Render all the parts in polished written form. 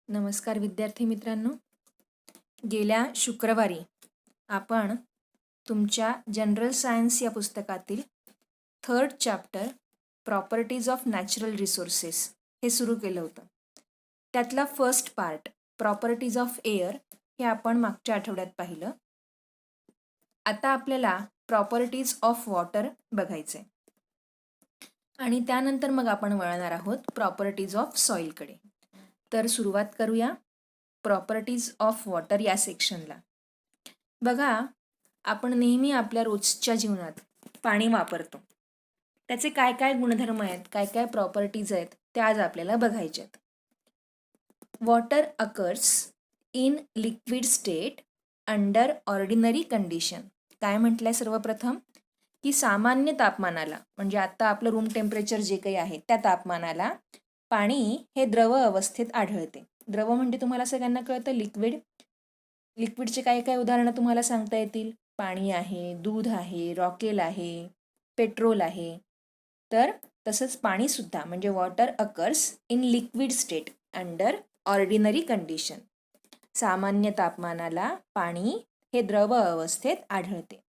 नमस्कार विद्यार्थी मित्रांनो. गेल्या शुक्रवारी आपण तुमच्या जनरल सायन्स या पुस्तकातील 3rd chapter properties of natural resources हे सुरू केलं होतं. त्यातला first part properties of air हे आपण मागच्या आठवड्यात पाहिलं. आता आपल्याला प्रॉपर्टीज ऑफ वॉटर बघायचे आणि त्यानंतर मग आपण वळणार आहोत प्रॉपर्टीज ऑफ सॉइलकडे. तर सुरुवात करूया प्रॉपर्टीज ऑफ वॉटर या सेक्शनला. बघा, आपण नेहमी आपल्या रोजच्या जीवनात पाणी वापरतो. त्याचे काय काय गुणधर्म आहेत, काय काय प्रॉपर्टीज आहेत, ते आज आपल्याला बघायचे आहेत. Water occurs in liquid state under ordinary condition. काय म्हटलंय सर्वप्रथम की सामान्य तापमानाला, म्हणजे आता आपलं रूम टेम्परेचर जे काही आहे त्या तापमानाला पाणी हे द्रव अवस्थेत आढळते. द्रव म्हणजे तुम्हाला सगळ्यांना कळतं लिक्विड. लिक्विडचे काही काही उदाहरणं तुम्हाला सांगता येतील. पाणी आहे, दूध आहे, रॉकेल आहे, पेट्रोल आहे. तर तसंच पाणीसुद्धा म्हणजे water occurs in liquid state under ordinary condition. सामान्य तापमानाला पाणी हे द्रव अवस्थेत आढळते.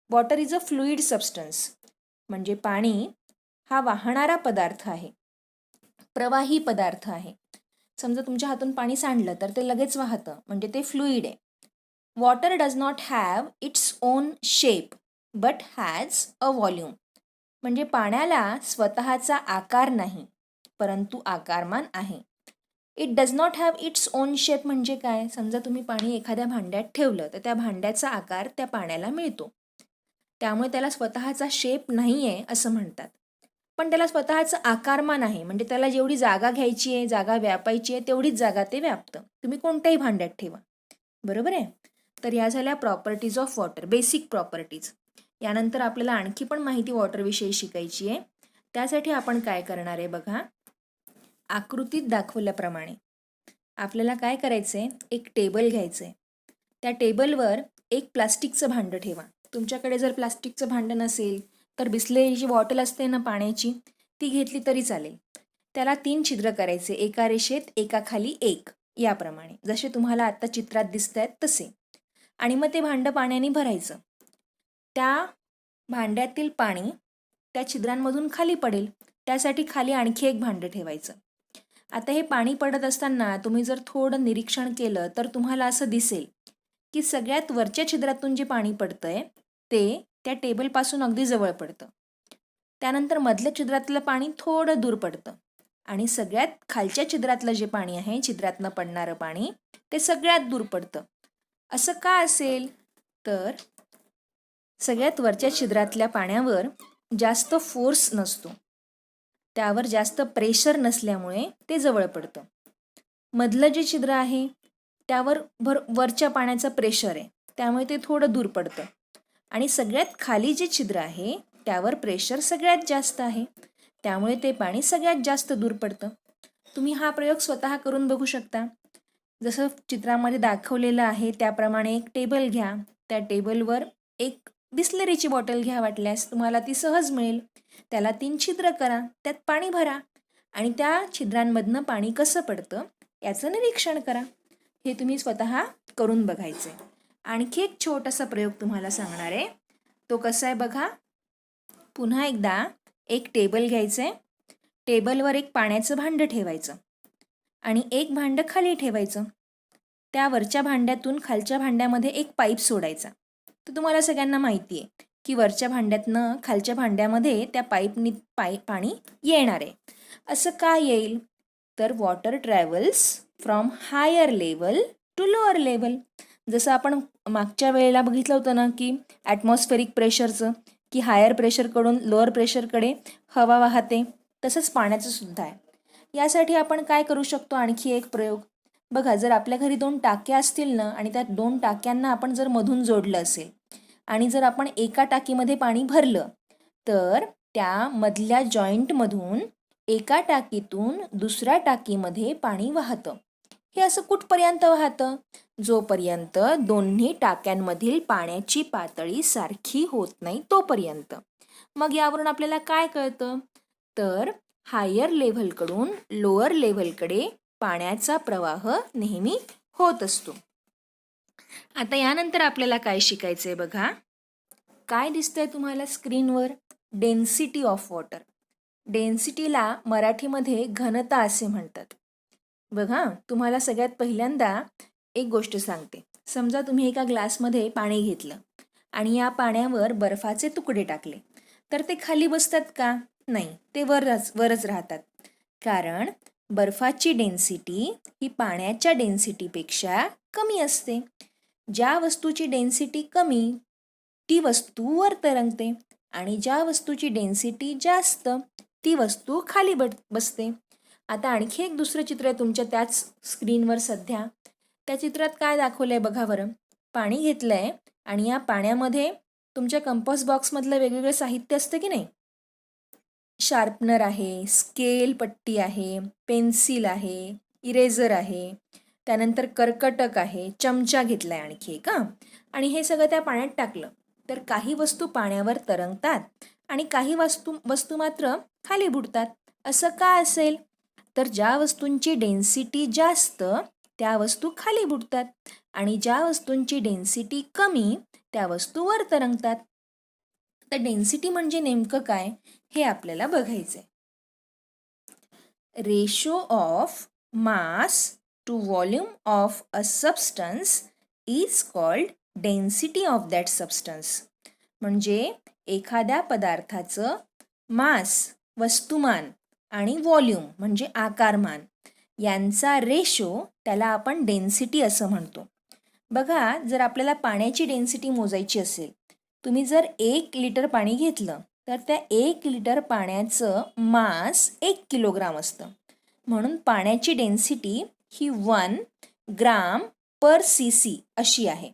Water is a fluid substance, म्हणजे पाणी हा वाहणारा पदार्थ आहे, प्रवाही पदार्थ आहे. समजा तुमच्या हातून पाणी सांडलं तर ते लगेच वाहतं, म्हणजे ते फ्लुइड आहे. Water does not have its own shape but has a volume, म्हणजे पाण्याला स्वतःचा आकार नाही परंतु आकारमान आहे. It does not have its own shape म्हणजे काय? समजा तुम्ही पाणी एखाद्या भांड्यात ठेवलं तर त्या भांड्याचा आकार त्या पाण्याला मिळतो, त्यामुळे त्याला स्वतःचा शेप नाही आहे असं म्हणतात. पण त्याला स्वतःचं आकारमान आहे, म्हणजे त्याला जेवढी जागा घ्यायची आहे, जागा व्यापायची आहे, तेवढीच जागा ते व्यापतं. तुम्ही कोणत्याही भांड्यात ठेवा, बरोबर आहे. तर या झाल्या properties of water, basic properties. यानंतर आपल्याला आणखी पण माहिती वॉटरविषयी शिकायची आहे. त्यासाठी आपण काय करणार आहे बघा, आकृतीत दाखवल्याप्रमाणे आपल्याला काय करायचं आहे, एक टेबल घ्यायचं आहे. त्या टेबलवर एक प्लास्टिकचं भांडं ठेवा. तुमच्याकडे जर प्लास्टिकचं भांडं नसेल तर बिसलेरीची बॉटल असते ना पाण्याची, ती घेतली तरी चालेल. त्याला 3 छिद्र करायचे, एका रेषेत एकाखाली एक, याप्रमाणे जसे तुम्हाला आता चित्रात दिसत आहेत तसे. आणि मग ते भांडं पाण्याने भरायचं. त्या भांड्यातील पाणी त्या छिद्रांमधून खाली पडेल, त्यासाठी खाली आणखी एक भांडं ठेवायचं. आता हे पाणी पडत असताना तुम्ही जर थोडं निरीक्षण केलं तर तुम्हाला असं दिसेल की सगळ्यात वरच्या छिद्रातून जे पाणी पडतंय ते त्या टेबलपासून अगदी जवळ पडतं. त्यानंतर मधल्या छिद्रातलं पाणी थोडं दूर पडतं आणि सगळ्यात खालच्या छिद्रातलं जे पाणी आहे, छिद्रातनं पडणारं पाणी, ते सगळ्यात दूर पडतं. असं का असेल? तर सगळ्यात वरच्या छिद्रातल्या पाण्यावर जास्त फोर्स नसतो, त्यावर जास्त प्रेशर नसल्यामुळे ते जवळ पडतं. मधलं जे छिद्र आहे त्यावर वरच्या पाण्याचं प्रेशर आहे, त्यामुळे ते थोडं दूर पडतं. आणि सगळ्यात खाली जे छिद्र आहे त्यावर प्रेशर सगळ्यात जास्त आहे, त्यामुळे ते पाणी सगळ्यात जास्त दूर पडतं. तुम्ही हा प्रयोग स्वतः करून बघू शकता. जसं चित्रामध्ये दाखवलेलं आहे त्याप्रमाणे एक टेबल घ्या. त्या टेबलवर एक बिसलरीची बॉटल घ्या, वाटल्यास तुम्हाला ती सहज मिळेल. त्याला 3 छिद्र करा, त्यात पाणी भरा आणि त्या छिद्रांमधनं पाणी कसं पडतं याचं निरीक्षण करा. हे तुम्ही स्वतः करून बघायचं आहे. आणखी एक छोटासा प्रयोग तुम्हाला सांगणार आहे, तो कसा आहे बघा. पुन्हा एकदा एक टेबल घ्यायचं आहे, टेबलवर एक पाण्याचं भांडं ठेवायचं आणि एक भांडं खाली ठेवायचं. त्या वरच्या भांड्यातून खालच्या भांड्यामध्ये एक पाईप सोडायचा. तर तुम्हाला सगळ्यांना माहिती आहे की वरच्या भांड्यातनं खालच्या भांड्यामध्ये त्या पाईपनी पाणी येणार आहे. असं का येईल? तर water travels from higher level to lower level. जसं आपण मागच्या वेळेला बघितलं होतं ना की ॲटमॉस्फेरिक प्रेशरचं, की हायर प्रेशरकडून लोअर प्रेशरकडे हवा वाहते, तसंच पाण्याचं सुद्धा आहे. यासाठी आपण काय करू शकतो, आणखी एक प्रयोग बघा. जर आपल्या घरी 2 टाक्या असतील ना आणि त्या 2 टाक्यांना आपण जर मधून जोडलं असेल आणि जर आपण एका टाकीमध्ये पाणी भरलं तर त्या मधल्या जॉईंटमधून एका टाकीतून दुसऱ्या टाकीमध्ये पाणी वाहतं. हे असं कुठपर्यंत वाहतं? जोपर्यंत दोन्ही टाक्यांमधील पाण्याची पातळी सारखी होत नाही तोपर्यंत. मग यावरून आपल्याला काय कळतं? तर हायर लेव्हलकडून लोअर लेव्हलकडे पाण्याचा प्रवाह नेहमी होत असतो. आता यानंतर आपल्याला काय शिकायचंय बघा. काय दिसतंय तुम्हाला स्क्रीनवर? Density of water. डेन्सिटीला मराठीमध्ये घनता असे म्हणतात. बघा, तुम्हाला सगळ्यात पहिल्यांदा एक गोष्ट सांगते. समजा तुम्ही एका ग्लासमध्ये पाणी घेतलं आणि या पाण्यावर बर्फाचे तुकडे टाकले, तर ते खाली बसतात का? नाही, ते वरच राहतात. कारण बर्फाची डेन्सिटी ही पाण्याच्या डेन्सिटीपेक्षा कमी असते. ज्या वस्तूची डेन्सिटी कमी ती वस्तू वर तरंगते आणि ज्या वस्तूची डेन्सिटी जास्त ती वस्तू खाली बसते. आता आणखी एक दुसरं चित्र आहे तुमच्या त्याच स्क्रीनवर सध्या. त्या चित्रात काय दाखवलंय बघा बरं. पाणी घेतलंय आणि या पाण्यामध्ये तुमच्या कंपास बॉक्समधलं वेगवेगळं साहित्य असतं की नाही. शार्पनर आहे, स्केल पट्टी आहे, पेन्सिल आहे, इरेझर आहे, त्यानंतर कर्कटक आहे, चमचा घेतलाय आणखी एक. आणि हे सगळं त्या पाण्यात टाकलं तर काही वस्तू पाण्यावर तरंगतात आणि काही वस्तू मात्र खाली बुडतात. असं का असेल? तर ज्या वस्तूंची डेन्सिटी जास्त त्या वस्तू खाली बुडतात आणि ज्या वस्तूंची डेन्सिटी कमी त्या वस्तू वर तरंगतात. तर डेन्सिटी म्हणजे नेमकं काय हे आपल्याला बघायचंय. Ratio of mass to volume of a substance is called density of that substance. म्हणजे एखाद्या पदार्थाचं मास वस्तुमान आणि व्हॉल्यूम म्हणजे आकारमान यांचा रेशो त्याला आपण डेन्सिटी असं म्हणतो. बघा, जर आपल्याला पाण्याची डेन्सिटी मोजायची असेल, तुम्ही जर 1 लिटर पाणी घेतलं तर त्या 1 लिटर पाण्याचं मास 1 किलोग्राम असतं. म्हणून पाण्याची डेन्सिटी ही 1 ग्राम पर cc अशी आहे.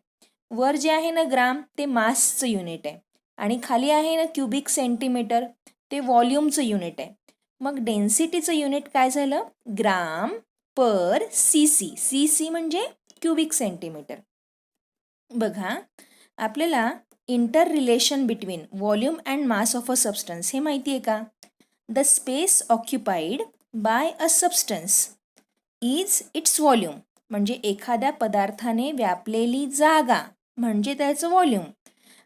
वर जे आहे ना ग्राम ते मासचं युनिट आहे आणि खाली आहे ना क्युबिक सेंटीमीटर ते व्हॉल्यूमचं युनिट आहे. मग डेन्सिटीचं युनिट काय झालं? Gram per cc. cc म्हणजे क्युबिक सेंटीमीटर. बघा, आपल्याला inter relation between volume and mass of a substance हे माहिती आहे का? The space occupied by a substance is its volume. म्हणजे एखाद्या पदार्थाने व्यापलेली जागा म्हणजे त्याचं व्हॉल्यूम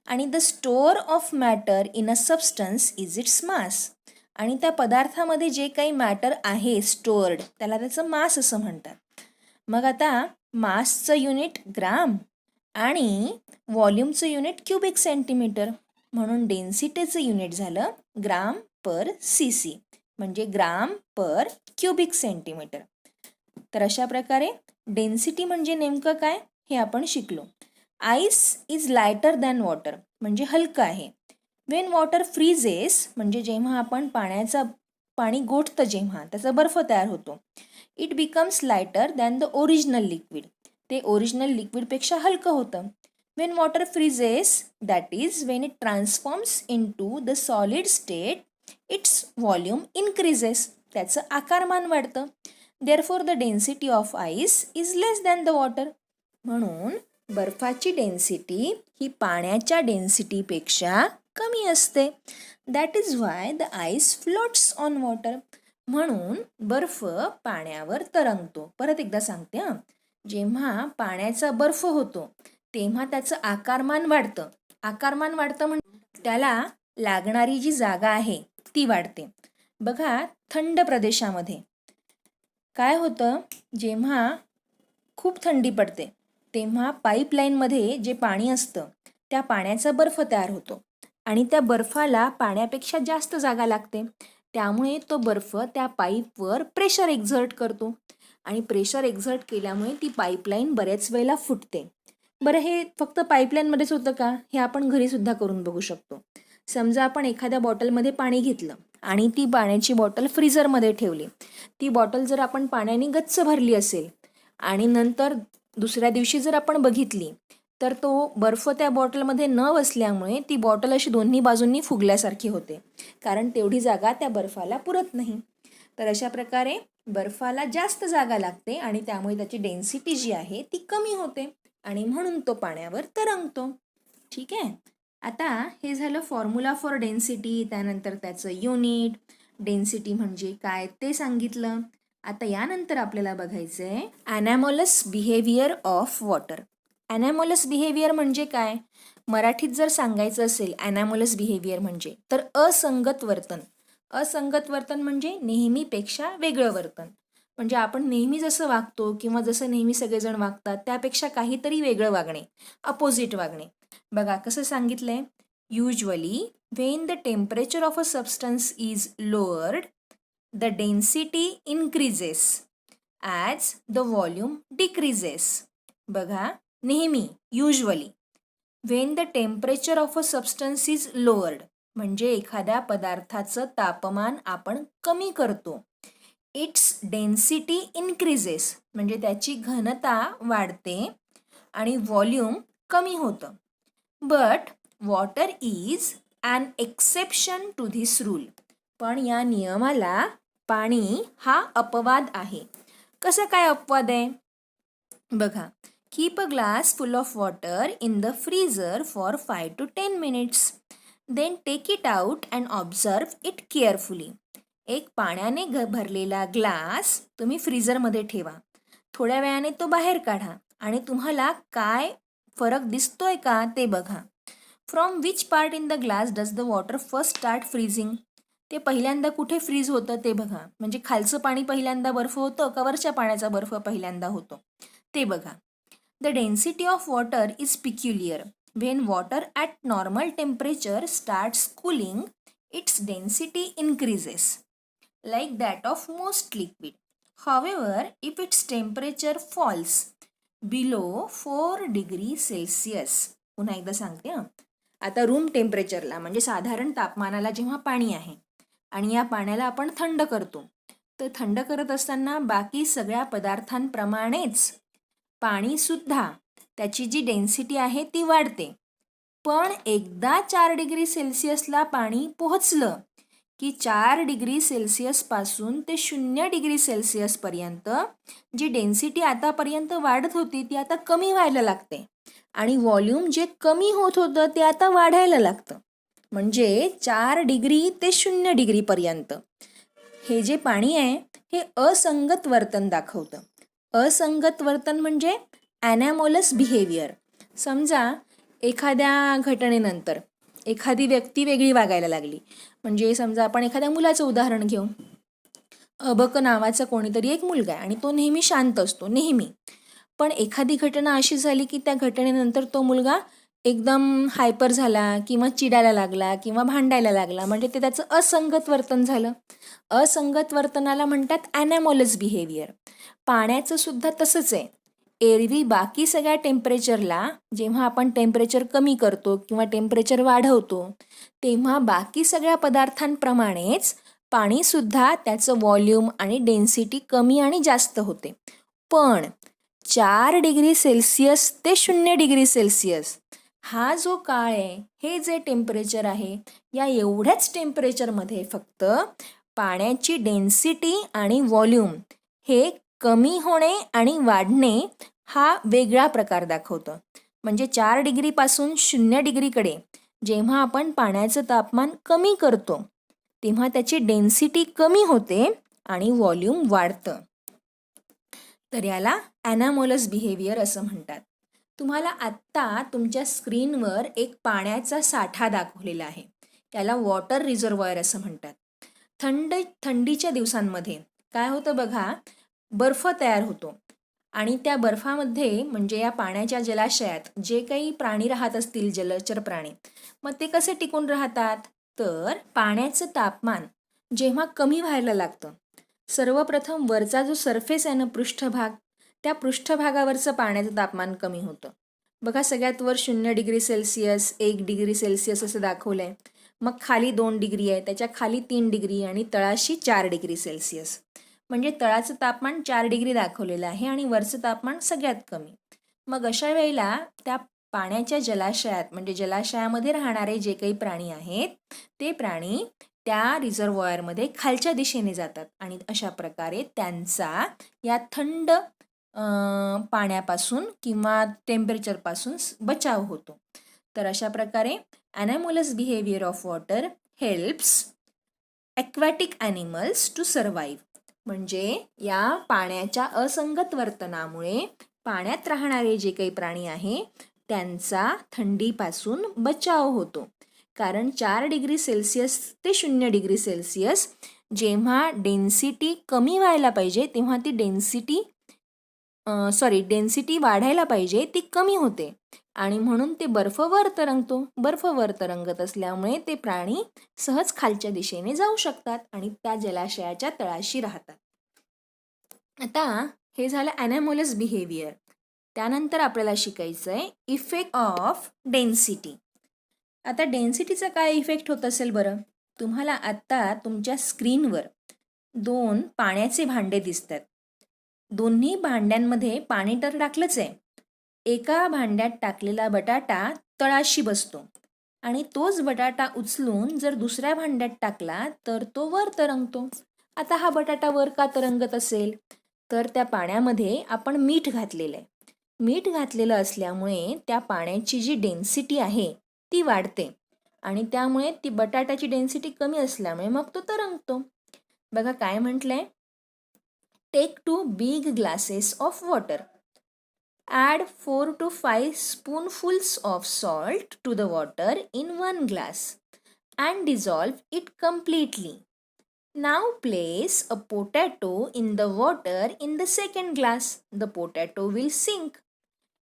आणि the store of matter in a substance is its mass. आणि त्या पदार्थामध्ये जे काही मॅटर आहे स्टोअर्ड त्याला त्याचं मास असं म्हणतात. मग आता मासचं युनिट ग्राम आणि व्हॉल्यूमचं युनिट क्युबिक सेंटीमीटर. म्हणून डेन्सिटीचं युनिट झालं ग्राम पर cc म्हणजे ग्राम पर क्युबिक सेंटीमीटर. तर अशा प्रकारे डेन्सिटी म्हणजे नेमकं काय हे आपण शिकलो. Ice is lighter than water म्हणजे हलकं आहे. वेन वॉटर फ्रीजेस म्हणजे जेव्हा आपण पाणी गोठतं जेव्हा त्याचा बर्फ तयार होतो, it becomes lighter than the original liquid. ते ओरिजिनल लिक्विडपेक्षा हलकं होतं. When water freezes that is when it transforms into the solid state its volume increases. त्याचं आकारमान वाढतं. Therefore the density of ice is less than the water. म्हणून बर्फाची density ही पाण्याच्या डेन्सिटीपेक्षा कमी असते. That is why the ice floats on water. म्हणून बर्फ पाण्यावर तरंगतो. परत एकदा सांगते हां. जेव्हा पाण्याचा बर्फ होतो तेव्हा त्याचं आकारमान वाढतं. आकारमान वाढतं म्हणजे त्याला लागणारी जी जागा आहे ती वाढते. बघा, थंड प्रदेशामध्ये काय होतं, जेव्हा खूप थंडी पडते तेव्हा पाईपलाईनमध्ये जे पाणी असतं त्या पाण्याचा बर्फ तयार होतो आणि त्या बर्फाला पाण्यापेक्षा जास्त जागा लागते. त्यामुळे तो बर्फ त्या पाईपवर प्रेशर एक्झर्ट करतो आणि प्रेशर एक्झर्ट केल्यामुळे ती पाईपलाईन बऱ्याच वेळेला फुटते. बरं, हे फक्त पाईपलाईनमध्येच होतं का? हे आपण घरीसुद्धा करून बघू शकतो. समजा आपण एखाद्या बॉटलमध्ये पाणी घेतलं आणि ती पाण्याची बॉटल फ्रीझरमध्ये ठेवली. ती बॉटल जर आपण पाण्याने गच्च भरली असेल आणि नंतर दुसऱ्या दिवशी जर आपण बघितली तर तो बर्फ त्या बॉटलमध्ये न बसल्यामुळे ती बॉटल अशी दोन्ही बाजूंनी फुगल्यासारखी होते, कारण तेवढी जागा त्या बर्फाला पुरत नाही. तर अशा प्रकारे बर्फाला जास्त जागा लागते आणि त्यामुळे त्याची डेन्सिटी जी आहे ती कमी होते आणि म्हणून तो पाण्यावर तरंगतो. ठीक आहे. आता हे झालं फॉर्म्युला फॉर डेन्सिटी. त्यानंतर त्याचं युनिट, डेन्सिटी म्हणजे काय ते सांगितलं. आता यानंतर आपल्याला बघायचं आहे ॲनॅमोलस बिहेवियर ऑफ वॉटर. ॲनॅमोलस बिहेवियर म्हणजे काय? मराठीत जर सांगायचं असेल ॲनॅमोलस बिहेवियर म्हणजे तर असंगत वर्तन. असंगत वर्तन म्हणजे नेहमीपेक्षा वेगळं वर्तन. म्हणजे आपण नेहमी जसं वागतो किंवा जसं नेहमी सगळेजण वागतात त्यापेक्षा काहीतरी वेगळं वागणे, अपोजिट वागणे. बघा कसं सांगितलंय. Usually Wien the temperature of a substance is lowered the density increases as the volume decreases. बघा नेहमी usually when the temperature of a substance is lowered म्हणजे एखाद्या पदार्थाचं तापमान आपण कमी करतो. its density increases म्हणजे त्याची घनता वाढते आणि व्हॉल्यूम कमी होतं. but water is an exception to this rule. पण या नियमाला पाणी हा अपवाद आहे. कसं काय अपवाद आहे? बघा, keep a glass full of water in the freezer for 5 to 10 minutes. Then take it out and observe it carefully. एक पाण्याने भरलेला ग्लास तुम्ही फ्रीझरमध्ये ठेवा. थोड्या वेळाने तो बाहेर काढा आणि तुम्हाला काय फरक दिसतोय का ते बघा. From which part in the glass does the water first start freezing. ते पहिल्यांदा कुठे फ्रीज होतं ते बघा. म्हणजे खालचं पाणी पहिल्यांदा बर्फ होतं का वरच्या पाण्याचा बर्फ पहिल्यांदा होतो ते बघा. The density of water is peculiar. When water at normal temperature starts cooling it's density increases like that of most liquid. However if its temperature falls below 4 degree Celsius. पुन्हा एकदा सांगते हां. आता रूम टेम्परेचरला म्हणजे साधारण तापमानाला जेव्हा पाणी आहे आणि या पाण्याला आपण थंड करतो तर थंड करत असताना बाकी सगळ्या पदार्थांप्रमाणेच पाणीसुद्धा त्याची जी डेन्सिटी आहे ती वाढते. पण एकदा 4 डिग्री सेल्सिअसला पाणी पोहोचलं की 4 डिग्री सेल्सिअसपासून ते 0 डिग्री सेल्सिअसपर्यंत जी डेन्सिटी आतापर्यंत वाढत होती ती आता कमी व्हायला लागते आणि व्हॉल्यूम जे कमी होत होतं ते आता वाढायला लागतं. म्हणजे 4 डिग्री ते 0 डिग्रीपर्यंत हे जे पाणी आहे हे असंगत वर्तन दाखवतं. असंगत वर्तन म्हणजे ॲनॅमोलस बिहेवियर. समजा एखाद्या घटनेनंतर एखादी व्यक्ती वेगळी वागायला लागली. म्हणजे समजा आपण एखाद्या मुलाचं उदाहरण घेऊ. अबक नावाचा कोणीतरी एक मुलगा आहे आणि तो नेहमी शांत असतो नेहमी. पण एखादी घटना अशी झाली की त्या घटनेनंतर तो मुलगा एकदम हायपर झाला किंवा चिडायला लागला किंवा भांडायला लागला. म्हणजे ते त्याचं असंगत वर्तन झालं. असंगत वर्तनाला म्हणतात ॲनॅमोलस बिहेवियर. पाण्याचं सुद्धा तसंच आहे. एरवी बाकी सगळ्या टेम्परेचरला जेव्हा आपण टेम्परेचर कमी करतो किंवा टेम्परेचर वाढवतो तेव्हा बाकी सगळ्या पदार्थांप्रमाणेच पाणीसुद्धा त्याचं व्हॉल्यूम आणि डेन्सिटी कमी आणि जास्त होते. पण 4 डिग्री सेल्सिअस ते 0 डिग्री सेल्सिअस हा जो काळ आहे हे जे टेम्परेचर आहे या एवढ्याच टेम्परेचरमध्ये फक्त पाण्याची डेन्सिटी आणि व्हॉल्यूम हे कमी होणे आणि वाढणे हा वेगळा प्रकार दाखवतं. म्हणजे 4 डिग्रीपासून 0 डिग्रीकडे जेव्हा आपण पाण्याचं तापमान कमी करतो तेव्हा त्याची डेन्सिटी कमी होते आणि व्हॉल्यूम वाढतं. तर याला ॲनॅमोलस बिहेवियर असं म्हणतात. तुम्हाला आत्ता तुमच्या स्क्रीनवर एक पाण्याचा साठा दाखवलेला आहे. त्याला वॉटर रिझर्वॉयर असं म्हणतात. थंडीच्या दिवसांमध्ये काय होतं बघा, बर्फ तयार होतो आणि त्या बर्फामध्ये म्हणजे या पाण्याच्या जलाशयात जे काही प्राणी राहत असतील जलचर प्राणी मग ते कसे टिकून राहतात. तर पाण्याचं तापमान जेव्हा कमी व्हायला लागतं सर्वप्रथम वरचा जो सरफेस आहे ना पृष्ठभाग त्या पृष्ठभागावरचं पाण्याचं तापमान कमी होतं. बघा सगळ्यात वर 0 डिग्री सेल्सिअस 1 डिग्री सेल्सिअस असं दाखवलं आहे. मग खाली 2 डिग्री आहे, त्याच्या खाली 3 डिग्री आणि तळाशी 4 डिग्री सेल्सिअस. म्हणजे तळाचं तापमान 4 डिग्री दाखवलेलं आहे आणि वरचं तापमान सगळ्यात कमी. मग अशा वेळेला त्या पाण्याच्या जलाशयात म्हणजे जलाशयामध्ये राहणारे जे काही प्राणी आहेत ते प्राणी त्या रिझर्वॉयरमध्ये खालच्या दिशेने जातात आणि अशा प्रकारे त्यांचा या थंड पाण्यापासून किंवा टेम्परेचरपासून बचाव होतो. तर अशा प्रकारे anomalous behaviour of water helps aquatic animals to survive. म्हणजे या पाण्याच्या असंगत वर्तनामुळे पाण्यात राहणारे जे काही प्राणी आहे त्यांचा थंडीपासून बचाव होतो. कारण 4 डिग्री सेल्सिअस ते 0 डिग्री सेल्सिअस जेव्हा डेन्सिटी कमी व्हायला पाहिजे तेव्हा ती डेन्सिटी वाढायला पाहिजे ती कमी होते आणि म्हणून ते बर्फ वर तरंगतो. बर्फ वर तरंगत असल्यामुळे ते प्राणी सहज खालच्या दिशेने जाऊ शकतात आणि त्या जलाशयाच्या तळाशी राहतात. आता हे झालं ॲनामोलस बिहेवियर. त्यानंतर आपल्याला शिकायचं आहे इफेक्ट ऑफ डेन्सिटी. आता डेन्सिटीचा काय इफेक्ट होत असेल बरं? तुम्हाला आत्ता तुमच्या स्क्रीनवर 2 पाण्याचे भांडे दिसतात. दोन्ही भांड्यांमध्ये पाणी तर टाकलंच आहे. एका भांड्यात टाकलेला बटाटा तळाशी बसतो आणि तोच बटाटा उचलून जर दुसऱ्या भांड्यात टाकला तर तो वर तरंगतो. आता हा बटाटा वर का तरंगत असेल? तर त्या पाण्यामध्ये आपण मीठ घातलेलं आहे. मीठ घातलेलं असल्यामुळे त्या पाण्याची जी डेन्सिटी आहे ती वाढते आणि त्यामुळे ती बटाट्याची डेन्सिटी कमी असल्यामुळे मग तो तरंगतो. बघा काय म्हटलंय, take 2 big glasses of water. Add 4 to 5 spoonfuls of salt to the water in 1 glass and dissolve it completely. Now place a potato in the water in the second glass. The potato will sink.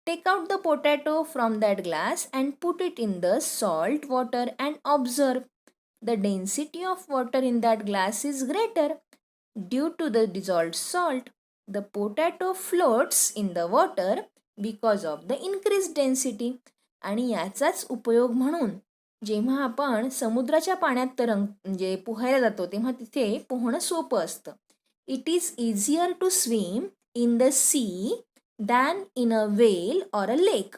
Take out the potato from that glass and put it in the salt water and observe. The density of water in that glass is greater. Due to the dissolved salt, the potato floats in the water because of the increased density. आणि याचाच उपयोग म्हणून जेव्हा आपण समुद्राच्या पाण्यात म्हणजे पोहायला जातो तेव्हा तिथे पोहणं सोपं असतं. It is easier to swim in the sea than in a well or a lake.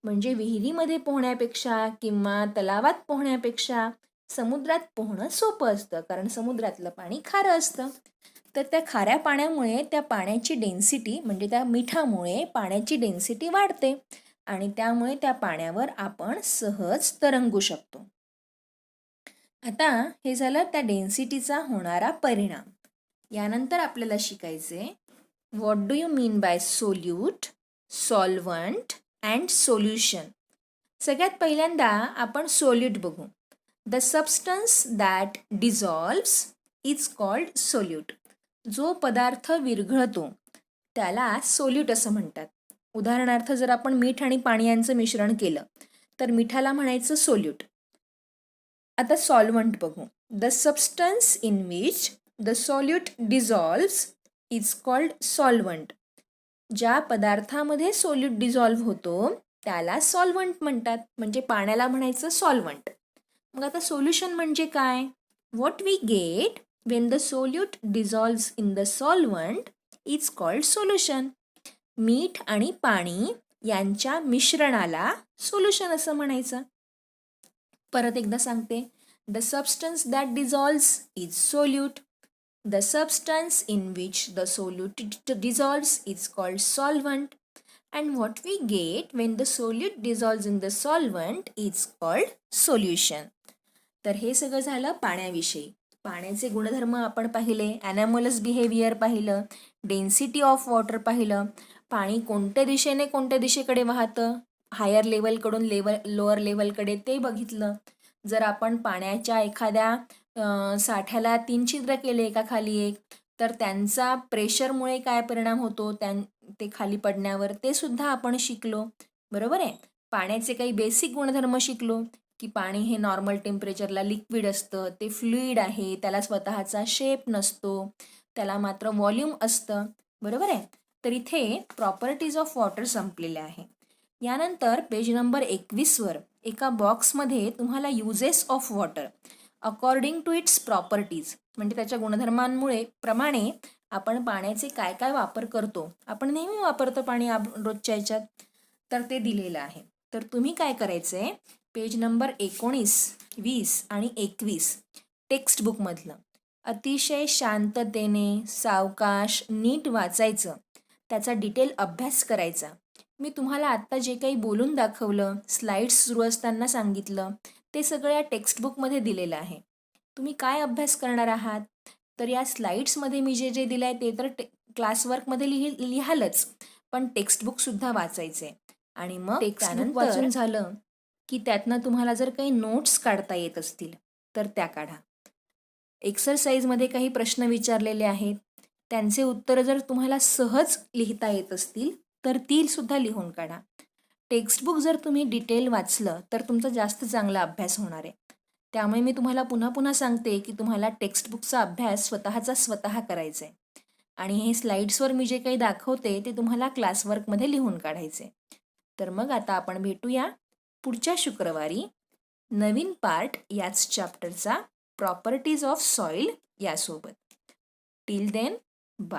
म्हणजे विहिरीमध्ये पोहण्यापेक्षा किंवा तलावात पोहण्यापेक्षा समुद्रात पोहणं सोपं असतं कारण समुद्रातलं पाणी खारं असतं. तर त्या खाऱ्या पाण्यामुळे त्या पाण्याची डेन्सिटी म्हणजे त्या मिठामुळे पाण्याची डेन्सिटी वाढते आणि त्यामुळे त्या पाण्यावर आपण सहज तरंगू शकतो. आता हे झालं त्या डेन्सिटीचा होणारा परिणाम. यानंतर आपल्याला शिकायचे what do you mean by solute, solvent and solution. सगळ्यात पहिल्यांदा आपण सोल्यूट बघू. The substance that dissolves is called solute. जो पदार्थ विरघळतो त्याला सोल्यूट असं म्हणतात. उदाहरणार्थ जर आपण मीठ आणि पाणी यांचं मिश्रण केलं तर मिठाला म्हणायचं सोल्यूट. आता सॉल्व्हंट बघू. The substance in which the solute dissolves is called solvent. ज्या पदार्थामध्ये सोल्यूट डिझॉल्व्ह होतो त्याला सॉल्व्हंट म्हणतात. म्हणजे पाण्याला म्हणायचं सॉल्व्हंट. मग आता सोल्युशन म्हणजे काय? What we get when the solute dissolves in the solvent is called solution. मीठ आणि पाणी यांच्या मिश्रणाला सोल्युशन असं म्हणायचं. परत एकदा सांगते. The substance that dissolves is solute. The substance in which the solute dissolves is called solvent. And what we get when the solute dissolves in the solvent is called solution. तर हे सगळं झालं पाण्याविषयी. पाण्याचे गुणधर्म आपण पाहिले, ॲनामोलस बिहेवियर पाहिलं, density of water पाहिलं, पाणी कोणत्या दिशेने कोणत्या दिशेकडे वाहतं, हायर लेवलकडून लोअर लेवलकडे ते बघितलं. जर आपण पाण्याच्या एखाद्या साठ्याला 3 छिद्र केले एका खाली एक तर त्यांचा प्रेशरमुळे काय परिणाम होतो ते खाली पडण्यावर ते सुद्धा आपण शिकलो. बरोबर आहे. पाण्याचे काही बेसिक गुणधर्म शिकलो की पाणी हे नॉर्मल टेम्परेचरला लिक्विड असतं, ते फ्लुईड आहे, त्याला स्वतःचा शेप नसतो, त्याला मात्र व्हॉल्यूम असतं. बरोबर आहे. तर इथे प्रॉपर्टीज ऑफ वॉटर संपलेले आहे. यानंतर पेज नंबर 21वर एका बॉक्समध्ये तुम्हाला uses of water according to its properties म्हणजे त्याच्या गुणधर्मांमुळे प्रमाणे आपण पाण्याचे काय काय वापर करतो. आपण नेहमी वापरतो पाणी रोजच्या ह्याच्यात, तर ते दिलेलं आहे. तर तुम्ही काय करायचं आहे, पेज नंबर 19, 20 आणि 21 टेक्स्टबुकमधलं अतिशय शांततेने सावकाश नीट वाचायचं, त्याचा डिटेल अभ्यास करायचा. मी तुम्हाला आत्ता जे काही बोलून दाखवलं, स्लाइड्स सुरू असताना सांगितलं, ते सगळं या टेक्स्टबुकमध्ये दिलेलं आहे. तुम्ही काय अभ्यास करणार आहात? तर या स्लाईड्समध्ये मी जे जे दिलं आहे ते तर क्लासवर्कमध्ये लिहालच, पण टेक्स्टबुकसुद्धा वाचायचं आहे. आणि मग टेक्स्टबुक वाचून झालं की त्यातनं तुम्हाला जर काही नोट्स काढता येत असतील तर त्या काढा. एक्सरसाइजमध्ये काही प्रश्न विचारलेले आहेत, त्यांचे उत्तरं जर तुम्हाला सहज लिहिता येत असतील तर ती सुद्धा लिहून काढा. टेक्स्टबुक जर तुम्ही डिटेल वाचलं तर तुमचा जास्त चांगला अभ्यास होणार आहे. त्यामुळे मी तुम्हाला पुन्हा पुन्हा सांगते की तुम्हाला टेक्स्टबुकचा अभ्यास स्वतः करायचा आहे. आणि हे स्लाईड्सवर मी जे काही दाखवते ते तुम्हाला क्लासवर्कमध्ये लिहून काढायचे. तर मग आता आपण भेटूया पुढच्या शुक्रवारी नवीन पार्ट याच चॅप्टरचा प्रॉपर्टीज ऑफ सॉइल यासोबत. Till then, bye.